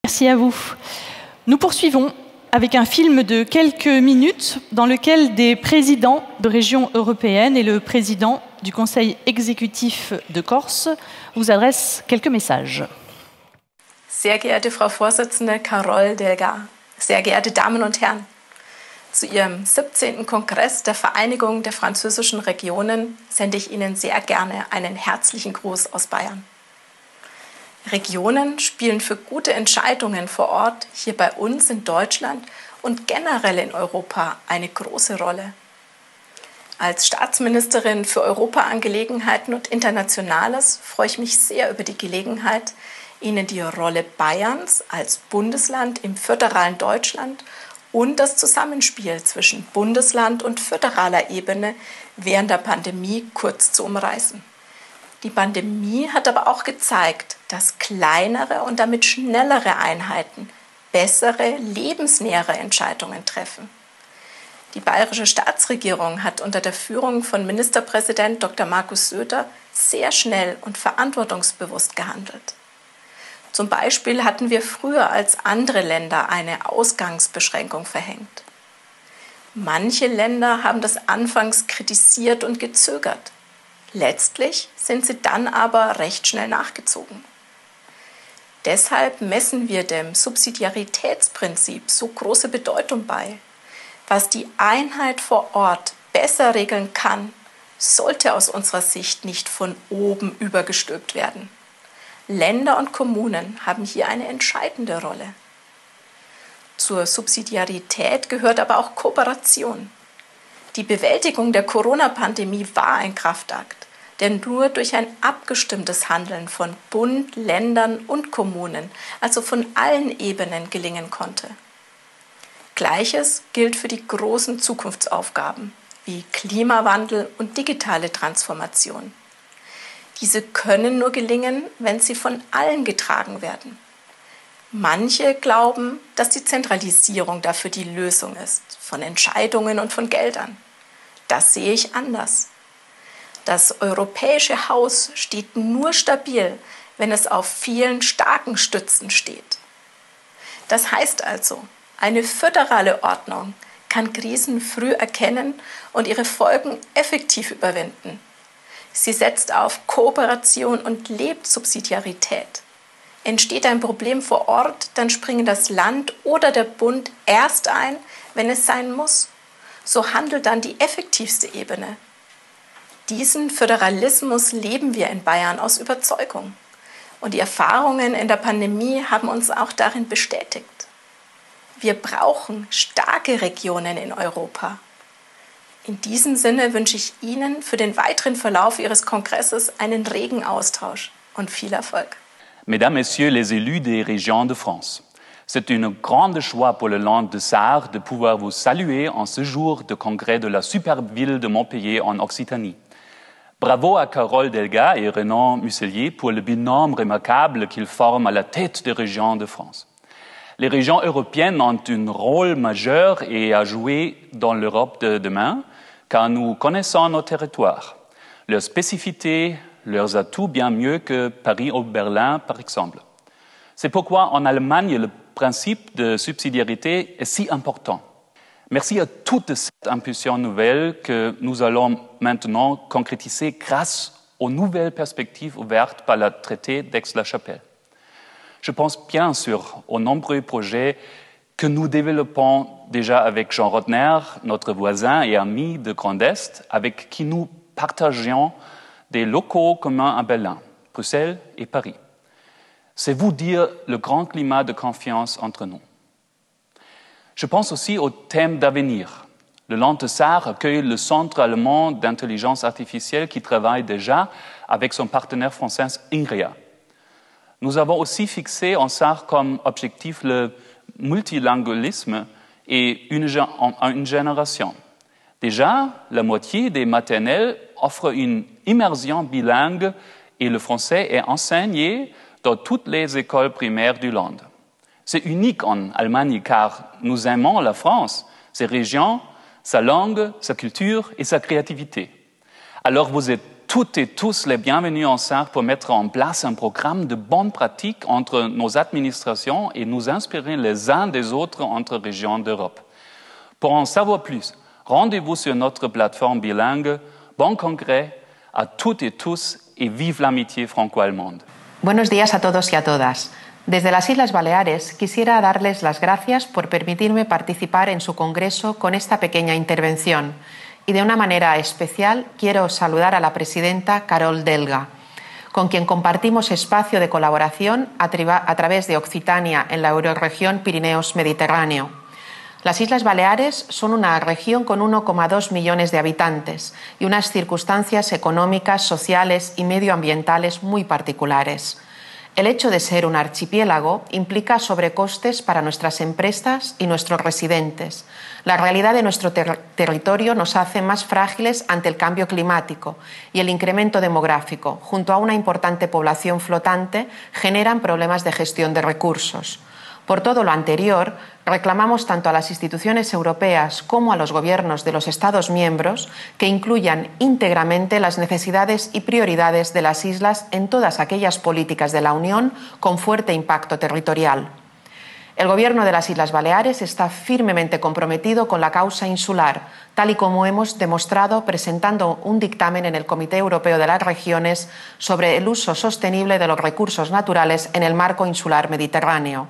Merci à vous. Nous poursuivons avec un film de quelques minutes dans lequel des présidents de régions européennes et le président du Conseil exécutif de Corse vous adressent quelques messages. Sehr geehrte Frau Vorsitzende Carole Delga, sehr geehrte Damen und Herren, zu Ihrem 17. Kongress der Vereinigung der französischen Regionen sende ich Ihnen sehr gerne einen herzlichen Gruß aus Bayern. Regionen spielen für gute Entscheidungen vor Ort hier bei uns in Deutschland und generell in Europa eine große Rolle. Als Staatsministerin für Europaangelegenheiten und Internationales freue ich mich sehr über die Gelegenheit, Ihnen die Rolle Bayerns als Bundesland im föderalen Deutschland und das Zusammenspiel zwischen Bundesland und föderaler Ebene während der Pandemie kurz zu umreißen. Die Pandemie hat aber auch gezeigt, dass kleinere und damit schnellere Einheiten bessere, lebensnähere Entscheidungen treffen. Die bayerische Staatsregierung hat unter der Führung von Ministerpräsident Dr. Markus Söder sehr schnell und verantwortungsbewusst gehandelt. Zum Beispiel hatten wir früher als andere Länder eine Ausgangsbeschränkung verhängt. Manche Länder haben das anfangs kritisiert und gezögert. Letztlich sind sie dann aber recht schnell nachgezogen. Deshalb messen wir dem Subsidiaritätsprinzip so große Bedeutung bei. Was die Einheit vor Ort besser regeln kann, sollte aus unserer Sicht nicht von oben übergestülpt werden. Länder und Kommunen haben hier eine entscheidende Rolle. Zur Subsidiarität gehört aber auch Kooperation. Die Bewältigung der Corona-Pandemie war ein Kraftakt, der nur durch ein abgestimmtes Handeln von Bund, Ländern und Kommunen, also von allen Ebenen, gelingen konnte. Gleiches gilt für die großen Zukunftsaufgaben wie Klimawandel und digitale Transformation. Diese können nur gelingen, wenn sie von allen getragen werden. Manche glauben, dass die Zentralisierung dafür die Lösung ist, von Entscheidungen und von Geldern. Das sehe ich anders. Das europäische Haus steht nur stabil, wenn es auf vielen starken Stützen steht. Das heißt also, eine föderale Ordnung kann Krisen früh erkennen und ihre Folgen effektiv überwinden. Sie setzt auf Kooperation und lebt Subsidiarität. Entsteht ein Problem vor Ort, dann springen das Land oder der Bund erst ein, wenn es sein muss. So handelt dann die effektivste Ebene. Diesen Föderalismus leben wir in Bayern aus Überzeugung. Und die Erfahrungen in der Pandemie haben uns auch darin bestätigt. Wir brauchen starke Regionen in Europa. In diesem Sinne wünsche ich Ihnen für den weiteren Verlauf Ihres Kongresses einen regen Austausch und viel Erfolg. Mesdames, Messieurs les élus des régions de France, c'est une grande joie pour le Land de Sarre de pouvoir vous saluer en ce jour de congrès de la superbe ville de Montpellier en Occitanie. Bravo à Carole Delga et Renan Muselier pour le binôme remarquable qu'ils forment à la tête des régions de France. Les régions européennes ont un rôle majeur à jouer dans l'Europe de demain, car nous connaissons nos territoires, leurs spécificités, leurs atouts bien mieux que Paris ou Berlin, par exemple. C'est pourquoi en Allemagne, le principe de subsidiarité est si important. Merci à toute cette impulsion nouvelle que nous allons maintenant concrétiser grâce aux nouvelles perspectives ouvertes par le traité d'Aix-la-Chapelle. Je pense bien sûr aux nombreux projets que nous développons déjà avec Jean Rotner, notre voisin et ami de Grand Est, avec qui nous partageons des locaux communs à Berlin, Bruxelles et Paris. C'est vous dire le grand climat de confiance entre nous. Je pense aussi au thème d'avenir. Le Land de Sarre accueille le Centre allemand d'intelligence artificielle qui travaille déjà avec son partenaire français INRIA. Nous avons aussi fixé en Sarre comme objectif le multilingualisme et une génération. Déjà, la moitié des maternelles offrent une immersion bilingue et le français est enseigné dans toutes les écoles primaires du Land. C'est unique en Allemagne car nous aimons la France, ses régions, sa langue, sa culture et sa créativité. Alors vous êtes toutes et tous les bienvenus en Sarre pour mettre en place un programme de bonnes pratiques entre nos administrations et nous inspirer les uns des autres entre régions d'Europe. Pour en savoir plus, rendez-vous sur notre plateforme bilingue. Bon congrès à toutes et tous et vive l'amitié franco-allemande. Buenos días a todos y a todas. Desde las Islas Baleares quisiera darles las gracias por permitirme participar en su congreso con esta pequeña intervención. Y de una manera especial quiero saludar a la presidenta Carol Delga, con quien compartimos espacio de colaboración a través de Occitania en la eurorregión Pirineos-Mediterráneo. Las Islas Baleares son una región con 1,2 millones de habitantes y unas circunstancias económicas, sociales y medioambientales muy particulares. El hecho de ser un archipiélago implica sobrecostes para nuestras empresas y nuestros residentes. La realidad de nuestro territorio nos hace más frágiles ante el cambio climático y el incremento demográfico, junto a una importante población flotante, generan problemas de gestión de recursos. Por todo lo anterior, reclamamos tanto a las instituciones europeas como a los gobiernos de los Estados miembros que incluyan íntegramente las necesidades y prioridades de las islas en todas aquellas políticas de la Unión con fuerte impacto territorial. El Gobierno de las Islas Baleares está firmemente comprometido con la causa insular, tal y como hemos demostrado presentando un dictamen en el Comité Europeo de las Regiones sobre el uso sostenible de los recursos naturales en el marco insular mediterráneo.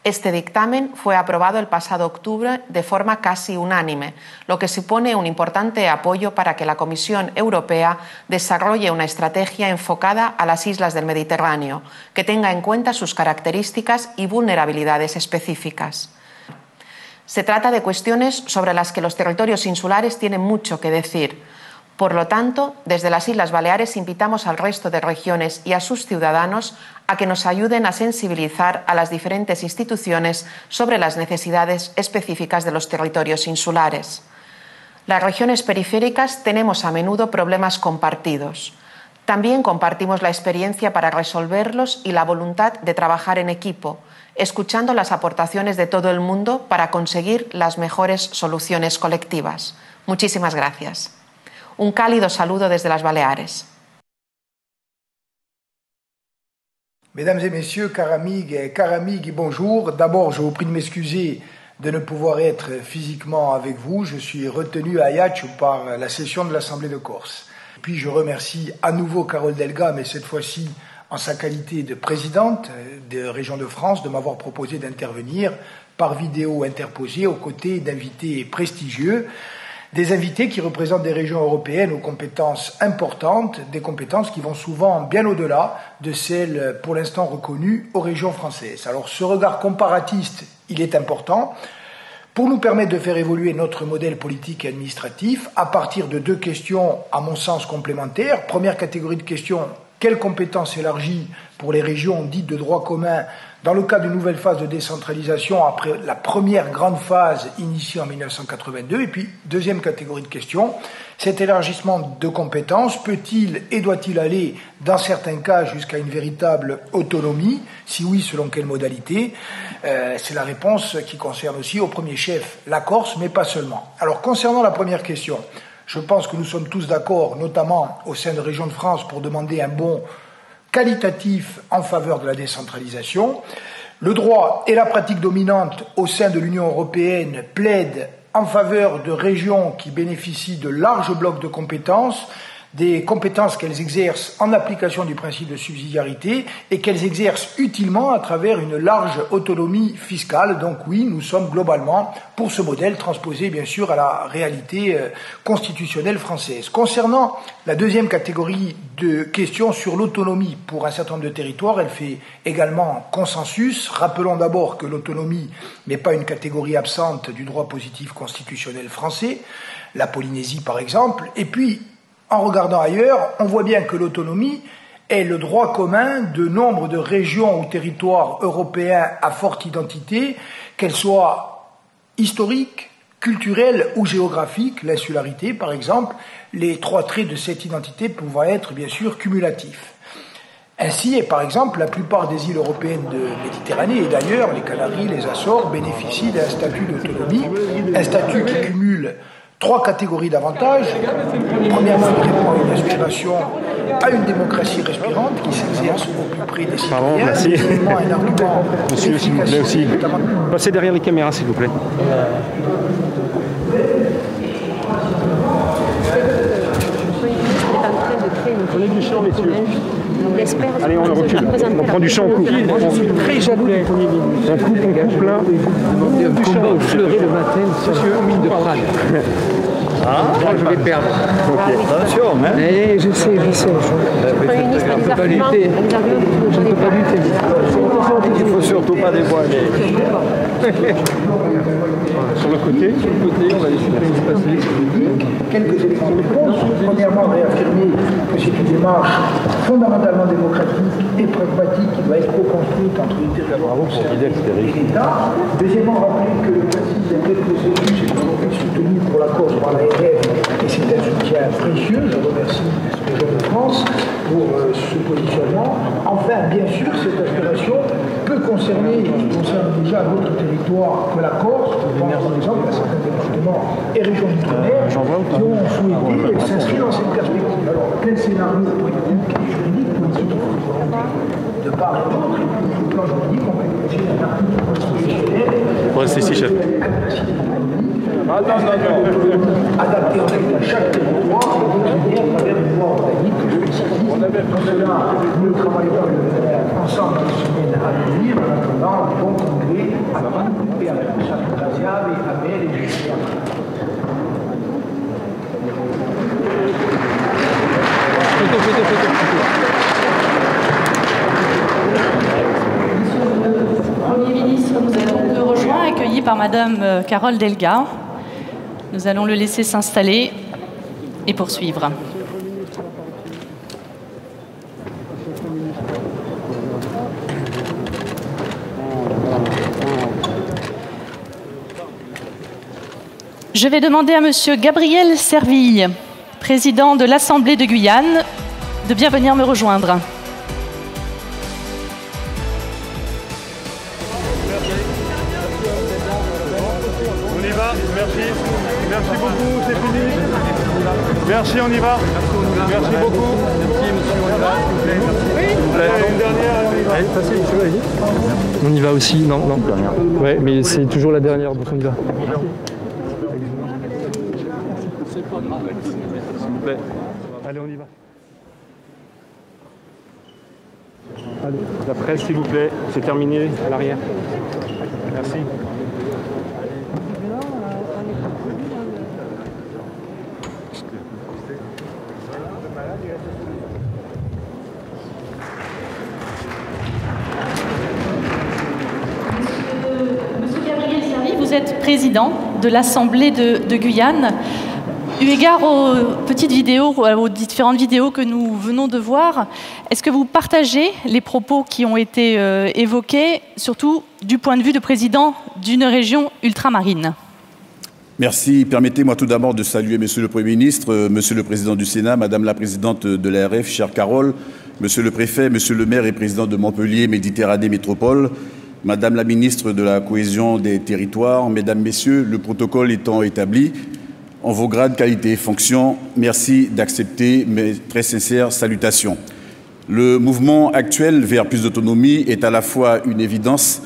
Este dictamen fue aprobado el pasado octubre de forma casi unánime, lo que supone un importante apoyo para que la Comisión Europea desarrolle una estrategia enfocada a las islas del Mediterráneo, que tenga en cuenta sus características y vulnerabilidades específicas. Se trata de cuestiones sobre las que los territorios insulares tienen mucho que decir. Por lo tanto, desde las Islas Baleares invitamos al resto de regiones y a sus ciudadanos a que nos ayuden a sensibilizar a las diferentes instituciones sobre las necesidades específicas de los territorios insulares. Las regiones periféricas tenemos a menudo problemas compartidos. También compartimos la experiencia para resolverlos y la voluntad de trabajar en equipo, escuchando las aportaciones de todo el mundo para conseguir las mejores soluciones colectivas. Muchísimas gracias. Un cálido saludo desde las Baleares. Mesdames et messieurs, chers amigues, bonjour. D'abord, je vous prie de m'excuser de ne pouvoir être physiquement avec vous. Je suis retenu à Ajaccio par la session de l'Assemblée de Corse. Puis je remercie à nouveau Carol Delga, mais cette fois-ci en sa qualité de présidente de Région de France, de m'avoir proposé d'intervenir par vidéo interposée aux côtés d'invités prestigieux. Des invités qui représentent des régions européennes aux compétences importantes, des compétences qui vont souvent bien au-delà de celles pour l'instant reconnues aux régions françaises. Alors ce regard comparatiste, il est important pour nous permettre de faire évoluer notre modèle politique et administratif à partir de deux questions, à mon sens, complémentaires. Première catégorie de questions, quelles compétences élargies pour les régions dites de droit commun dans le cadre d'une nouvelle phase de décentralisation après la première grande phase initiée en 1982. Et puis, deuxième catégorie de questions, cet élargissement de compétences peut-il et doit-il aller, dans certains cas, jusqu'à une véritable autonomie? Si oui, selon quelle modalité? C'est la réponse qui concerne aussi au premier chef la Corse, mais pas seulement. Alors, concernant la première question, je pense que nous sommes tous d'accord, notamment au sein de Régions de France, pour demander un bond qualitatif en faveur de la décentralisation. Le droit et la pratique dominante au sein de l'Union européenne plaident en faveur de régions qui bénéficient de larges blocs de compétences, des compétences qu'elles exercent en application du principe de subsidiarité et qu'elles exercent utilement à travers une large autonomie fiscale. Donc oui, nous sommes globalement pour ce modèle transposé bien sûr à la réalité constitutionnelle française. Concernant la deuxième catégorie de questions sur l'autonomie pour un certain nombre de territoires, elle fait également consensus. Rappelons d'abord que l'autonomie n'est pas une catégorie absente du droit positif constitutionnel français, la Polynésie par exemple, et puis en regardant ailleurs, on voit bien que l'autonomie est le droit commun de nombre de régions ou territoires européens à forte identité, qu'elles soient historiques, culturelles ou géographiques, l'insularité par exemple, les trois traits de cette identité pouvant être bien sûr cumulatifs. Ainsi, et par exemple, la plupart des îles européennes de Méditerranée, et d'ailleurs les Canaries, les Açores, bénéficient d'un statut d'autonomie, un statut qui cumule 3 catégories d'avantages. Premièrement, il répond à une aspiration à une démocratie respirante qui s'exerce au plus près des citoyens. Pardon, merci. Un argument Monsieur, s'il vous plaît aussi. Passez derrière les caméras, s'il vous plaît. Prenez du champ, messieurs. Allez, on recule. On prend du champ, on coupe. Je suis très jaloux du Premier ministre. On coupe là. Un combat au fleuret le matin sur mine de Prague. Moi, je vais perdre. Okay. Attention, hein. Eh, je sais. Je ne peux pas lutter. Il ne faut surtout pas dévoiler. Sur le côté, on va laisser passer. Quelques éléments de réponse. Premièrement, réaffirmer que c'est une démarche fondamentalement démocratique et pragmatique qui doit être co-construite entre les territoires et l'État. Deuxièmement, rappeler que le principe des règles procédures est aujourd'hui soutenu pour la Corse par l'ARF et c'est un soutien précieux. Je remercie les gens de France pour ce positionnement. Enfin, bien sûr, cette aspiration peut concerner, qui concerne déjà d'autres territoires que la Corse. Je pense par exemple à certains départements et régions d'outre-mer qui ont souhaité s'inscrire dans cette perspective. Alors, quel scénario politique et juridique de part et d'autre, et puis au plan juridique, on va imaginer un article constitutionnel adapté à chaque territoire et décliné à travers une loi organique spécifique. Pour cela, nous travaillons ensemble dans les semaines à venir, en attendant un bon congrès à Paris et à Saint-Graziave et à Belle et Justin. Premier ministre, nous allons le rejoindre, accueilli par Madame Carole Delga. Nous allons le laisser s'installer et poursuivre. Je vais demander à Monsieur Gabriel Serville, président de l'Assemblée de Guyane, de bien venir me rejoindre. On y va, merci. Merci beaucoup, c'est fini. Merci, on y va. Merci beaucoup. Merci, monsieur, on y va. Oui, une dernière, on y va. Allez, passez, monsieur, allez. On y va aussi, non. Ouais, mais c'est toujours la dernière, donc on y va. S'il vous plaît. Allez, on y va. Allez, la presse, s'il vous plaît. C'est terminé à l'arrière. Merci. Monsieur Gabriel Serville, vous êtes président de l'Assemblée de Guyane. Eu égard aux petites vidéos, aux différentes vidéos que nous venons de voir, est-ce que vous partagez les propos qui ont été évoqués, surtout du point de vue de président d'une région ultramarine ? Merci. Permettez-moi tout d'abord de saluer Monsieur le Premier ministre, Monsieur le Président du Sénat, Madame la Présidente de l'ARF, chère Carole, Monsieur le Préfet, Monsieur le Maire et Président de Montpellier Méditerranée Métropole, Madame la Ministre de la Cohésion des Territoires, Mesdames, Messieurs, le protocole étant établi, en vos grades, qualités et fonctions, merci d'accepter mes très sincères salutations. Le mouvement actuel vers plus d'autonomie est à la fois une évidence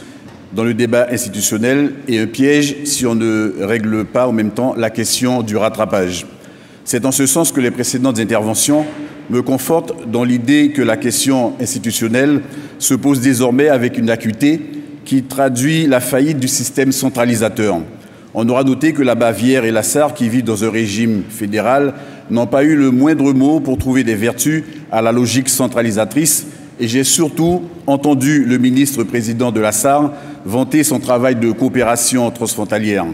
dans le débat institutionnel et un piège si on ne règle pas en même temps la question du rattrapage. C'est en ce sens que les précédentes interventions me confortent dans l'idée que la question institutionnelle se pose désormais avec une acuité qui traduit la faillite du système centralisateur. On aura noté que la Bavière et la Sarre, qui vivent dans un régime fédéral, n'ont pas eu le moindre mot pour trouver des vertus à la logique centralisatrice. Et j'ai surtout entendu le ministre-président de la Sarre vanter son travail de coopération transfrontalière.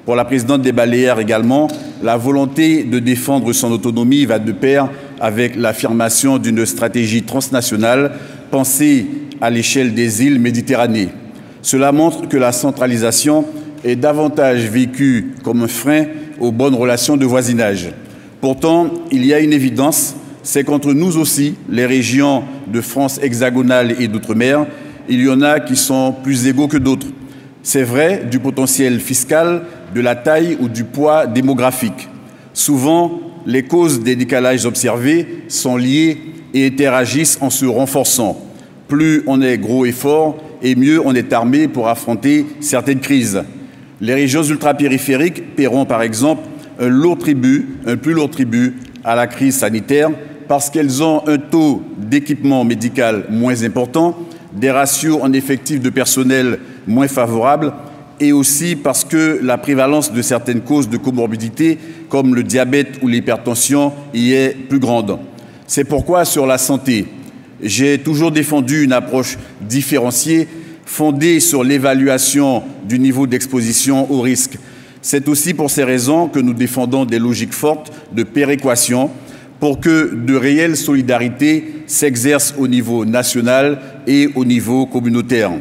Pour la présidente des Baléares également, la volonté de défendre son autonomie va de pair avec l'affirmation d'une stratégie transnationale pensée à l'échelle des îles Méditerranée. Cela montre que la centralisation est davantage vécue comme un frein aux bonnes relations de voisinage. Pourtant, il y a une évidence, c'est qu'entre nous aussi, les régions de France hexagonale et d'outre-mer, il y en a qui sont plus égaux que d'autres. C'est vrai du potentiel fiscal, de la taille ou du poids démographique. Souvent, les causes des décalages observés sont liées et interagissent en se renforçant. Plus on est gros et fort, et mieux on est armé pour affronter certaines crises. Les régions ultrapériphériques paieront par exemple un plus lourd tribut à la crise sanitaire parce qu'elles ont un taux d'équipement médical moins important, des ratios en effectifs de personnel moins favorables et aussi parce que la prévalence de certaines causes de comorbidité comme le diabète ou l'hypertension y est plus grande. C'est pourquoi sur la santé, j'ai toujours défendu une approche différenciée fondée sur l'évaluation du niveau d'exposition au risque. C'est aussi pour ces raisons que nous défendons des logiques fortes de péréquation pour que de réelles solidarités s'exercent au niveau national et au niveau communautaire.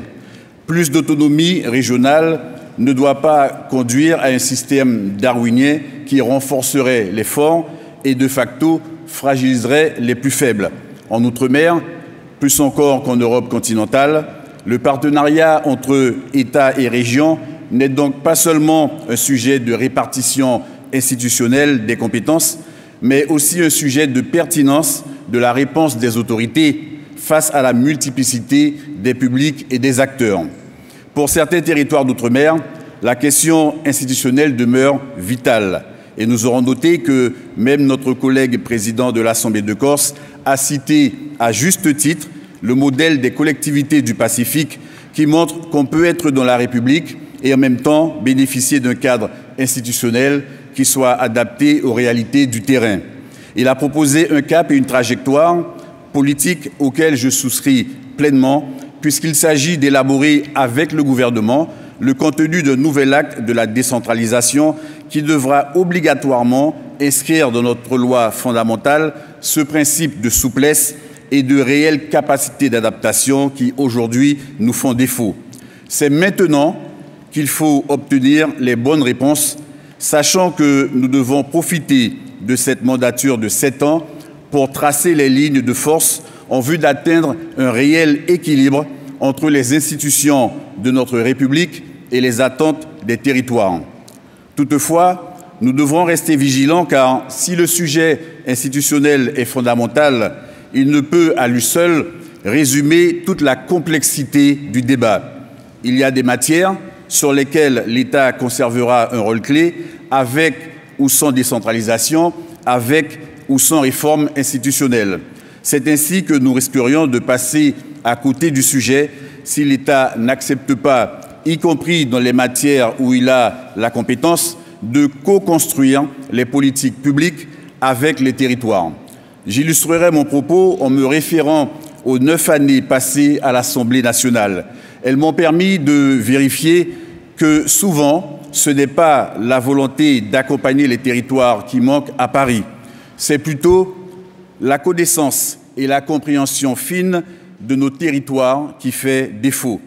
Plus d'autonomie régionale ne doit pas conduire à un système darwinien qui renforcerait les forts et de facto fragiliserait les plus faibles. En Outre-mer, plus encore qu'en Europe continentale, le partenariat entre États et régions n'est donc pas seulement un sujet de répartition institutionnelle des compétences, mais aussi un sujet de pertinence de la réponse des autorités face à la multiplicité des publics et des acteurs. Pour certains territoires d'outre-mer, la question institutionnelle demeure vitale. Et nous aurons noté que même notre collègue président de l'Assemblée de Corse a cité à juste titre le modèle des collectivités du Pacifique qui montre qu'on peut être dans la République et en même temps bénéficier d'un cadre institutionnel qui soit adapté aux réalités du terrain. Il a proposé un cap et une trajectoire politique auquel je souscris pleinement, puisqu'il s'agit d'élaborer avec le gouvernement le contenu d'un nouvel acte de la décentralisation qui devra obligatoirement inscrire dans notre loi fondamentale ce principe de souplesse et de réelle capacité d'adaptation qui, aujourd'hui, nous font défaut. C'est maintenant qu'il faut obtenir les bonnes réponses, sachant que nous devons profiter de cette mandature de 7 ans pour tracer les lignes de force en vue d'atteindre un réel équilibre entre les institutions de notre République et les attentes des territoires. Toutefois, nous devrons rester vigilants car si le sujet institutionnel est fondamental, il ne peut à lui seul résumer toute la complexité du débat. Il y a des matières sur lesquelles l'État conservera un rôle clé, avec ou sans décentralisation, avec ou sans réforme institutionnelle. C'est ainsi que nous risquerions de passer à côté du sujet si l'État n'accepte pas, y compris dans les matières où il a la compétence, de co-construire les politiques publiques avec les territoires. J'illustrerai mon propos en me référant aux 9 années passées à l'Assemblée nationale. Elles m'ont permis de vérifier que souvent, ce n'est pas la volonté d'accompagner les territoires qui manquent à Paris, c'est plutôt la connaissance et la compréhension fine de nos territoires qui fait défaut.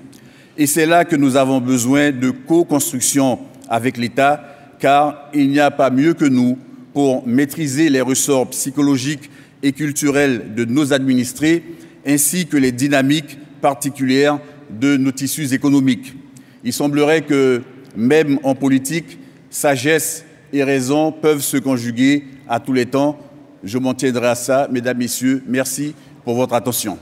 Et c'est là que nous avons besoin de co-construction avec l'État, car il n'y a pas mieux que nous pour maîtriser les ressorts psychologiques et culturels de nos administrés, ainsi que les dynamiques particulières de nos tissus économiques. Il semblerait que, même en politique, sagesse et raison peuvent se conjuguer à tous les temps. Je m'en tiendrai à ça. Mesdames, Messieurs, merci pour votre attention.